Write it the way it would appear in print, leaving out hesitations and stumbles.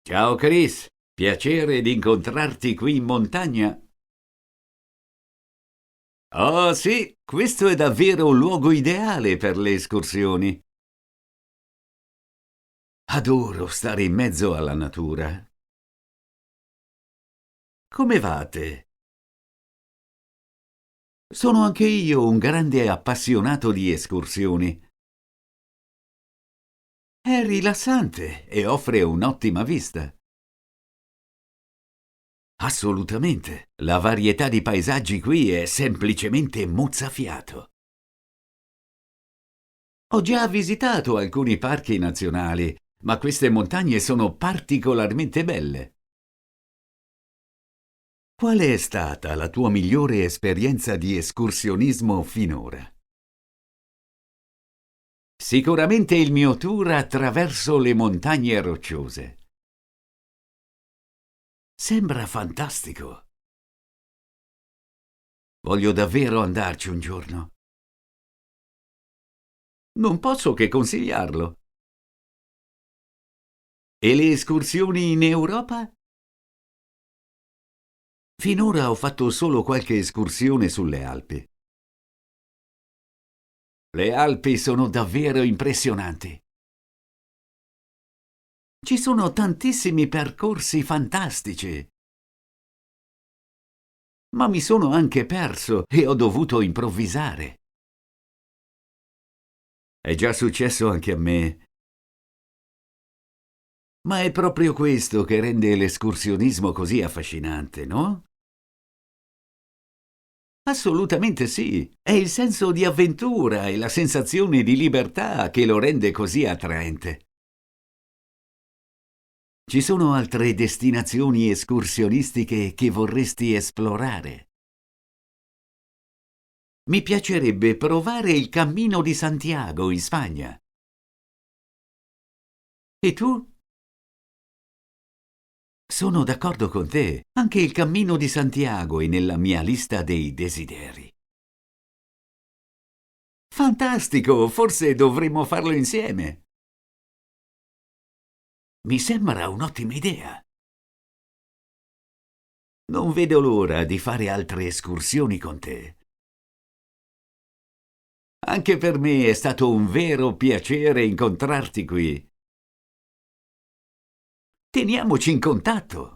Ciao Chris, piacere di incontrarti qui in montagna. Oh sì, questo è davvero un luogo ideale per le escursioni. Adoro stare in mezzo alla natura. Come va a te? Sono anche io un grande appassionato di escursioni. È rilassante e offre un'ottima vista. Assolutamente, la varietà di paesaggi qui è semplicemente mozzafiato. Ho già visitato alcuni parchi nazionali, ma queste montagne sono particolarmente belle. Qual è stata la tua migliore esperienza di escursionismo finora? Sicuramente il mio tour attraverso le montagne rocciose. Sembra fantastico. Voglio davvero andarci un giorno. Non posso che consigliarlo. E le escursioni in Europa? Finora ho fatto solo qualche escursione sulle Alpi. Le Alpi sono davvero impressionanti. Ci sono tantissimi percorsi fantastici, ma mi sono anche perso e ho dovuto improvvisare. È già successo anche a me, ma è proprio questo che rende l'escursionismo così affascinante, no? Assolutamente sì, è il senso di avventura e la sensazione di libertà che lo rende così attraente. Ci sono altre destinazioni escursionistiche che vorresti esplorare? Mi piacerebbe provare il Cammino di Santiago in Spagna. E tu? Sono d'accordo con te. Anche il Cammino di Santiago è nella mia lista dei desideri. Fantastico! Forse dovremmo farlo insieme. Mi sembra un'ottima idea. Non vedo l'ora di fare altre escursioni con te. Anche per me è stato un vero piacere incontrarti qui. Teniamoci in contatto.